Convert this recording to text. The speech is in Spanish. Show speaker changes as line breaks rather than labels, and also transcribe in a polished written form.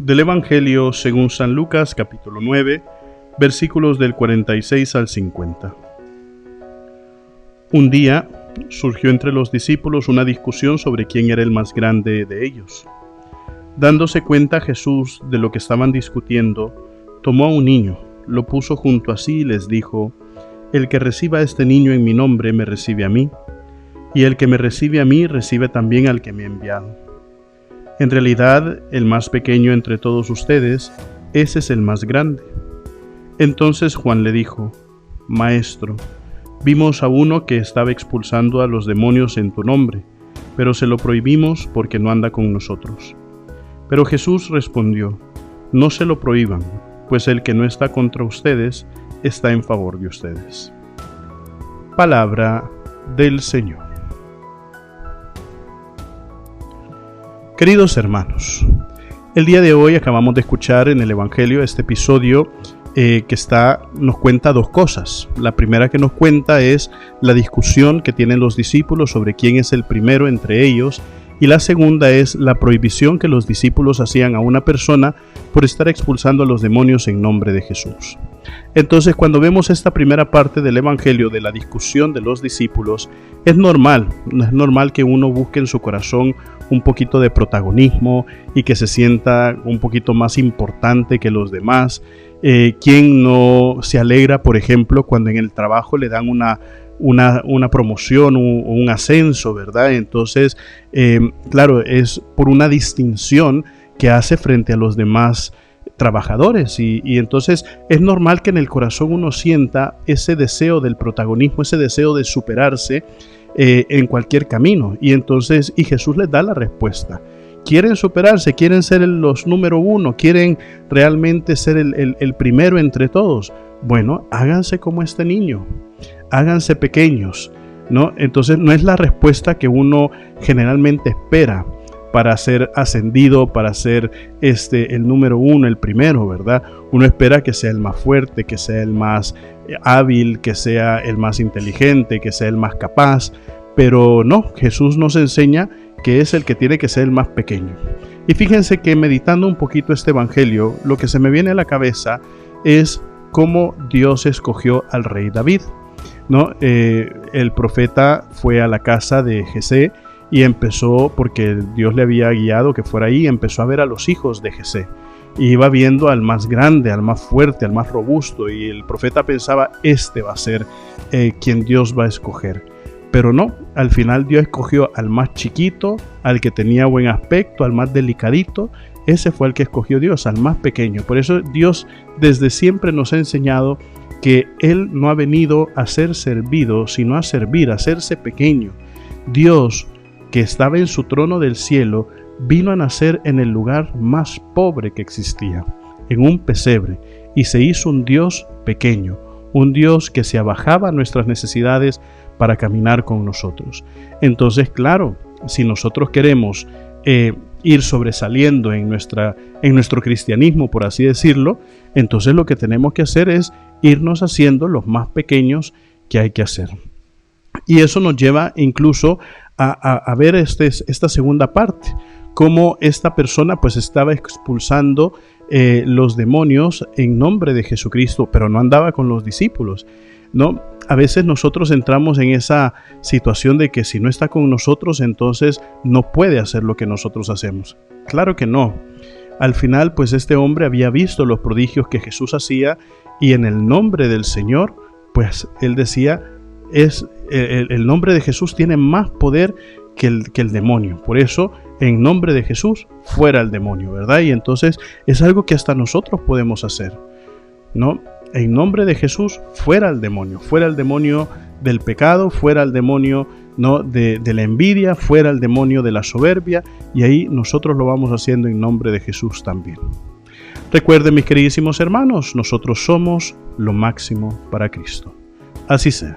Del Evangelio según San Lucas, capítulo 9, versículos del 46 al 50. Un día surgió entre los discípulos una discusión sobre quién era el más grande de ellos. Dándose cuenta Jesús de lo que estaban discutiendo, tomó a un niño, lo puso junto a sí y les dijo: El que reciba a este niño en mi nombre me recibe a mí, y el que me recibe a mí recibe también al que me ha enviado. En realidad, el más pequeño entre todos ustedes, ese es el más grande. Entonces Juan le dijo: Maestro, vimos a uno que estaba expulsando a los demonios en tu nombre, pero se lo prohibimos porque no anda con nosotros. Pero Jesús respondió: No se lo prohíban, pues el que no está contra ustedes está en favor de ustedes. Palabra del Señor. Queridos hermanos, el día de hoy acabamos de escuchar en el Evangelio este episodio nos cuenta dos cosas. La primera que nos cuenta es la discusión que tienen los discípulos sobre quién es el primero entre ellos, y la segunda es la prohibición que los discípulos hacían a una persona por estar expulsando a los demonios en nombre de Jesús. Entonces, cuando vemos esta primera parte del Evangelio de la discusión de los discípulos, es normal que uno busque en su corazón un poquito de protagonismo y que se sienta un poquito más importante que los demás. ¿Quién no se alegra, por ejemplo, cuando en el trabajo le dan una promoción o un ascenso, ¿verdad? Entonces, claro, es por una distinción que hace frente a los demás trabajadores, y entonces es normal que en el corazón uno sienta ese deseo del protagonismo, ese deseo de superarse en cualquier camino, y Jesús les da la respuesta. ¿Quieren superarse? ¿Quieren ser los número uno? ¿Quieren realmente ser el primero entre todos? Bueno, háganse como este niño, háganse pequeños, ¿no? Entonces no es la respuesta que uno generalmente espera para ser ascendido, para ser el número uno, el primero, ¿verdad? Uno espera que sea el más fuerte, que sea el más hábil, que sea el más inteligente, que sea el más capaz, pero no, Jesús nos enseña que es el que tiene que ser el más pequeño. Y fíjense que meditando un poquito este evangelio, lo que se me viene a la cabeza es cómo Dios escogió al rey David, ¿no? El profeta fue a la casa de Jesé y empezó, porque Dios le había guiado que fuera ahí, empezó a ver a los hijos de Jesé. Y iba viendo al más grande, al más fuerte, al más robusto, y el profeta pensaba, este va a ser quien Dios va a escoger. Pero no, al final Dios escogió al más chiquito, al que tenía buen aspecto, al más delicadito. Ese fue el que escogió Dios, al más pequeño. Por eso Dios desde siempre nos ha enseñado que Él no ha venido a ser servido, sino a servir, a hacerse pequeño. Dios, que estaba en su trono del cielo, vino a nacer en el lugar más pobre que existía, en un pesebre, y se hizo un Dios pequeño, un Dios que se abajaba a nuestras necesidades para caminar con nosotros. Entonces, claro, si nosotros queremos ir sobresaliendo en nuestro cristianismo, por así decirlo, entonces lo que tenemos que hacer es irnos haciendo los más pequeños que hay que hacer. Y eso nos lleva incluso a ver esta segunda parte, cómo esta persona pues estaba expulsando los demonios en nombre de Jesucristo, pero no andaba con los discípulos, ¿no? A veces nosotros entramos en esa situación de que si no está con nosotros, entonces no puede hacer lo que nosotros hacemos. Claro que no. Al final, pues este hombre había visto los prodigios que Jesús hacía, y en el nombre del Señor, pues él decía, el nombre de Jesús tiene más poder que el demonio. Por eso, en nombre de Jesús, fuera el demonio, ¿verdad? Y entonces es algo que hasta nosotros podemos hacer, ¿no? En nombre de Jesús, fuera el demonio del pecado, fuera el demonio, ¿no?, de la envidia, fuera el demonio de la soberbia, y ahí nosotros lo vamos haciendo en nombre de Jesús también. Recuerden, mis queridísimos hermanos, nosotros somos lo máximo para Cristo. Así sea.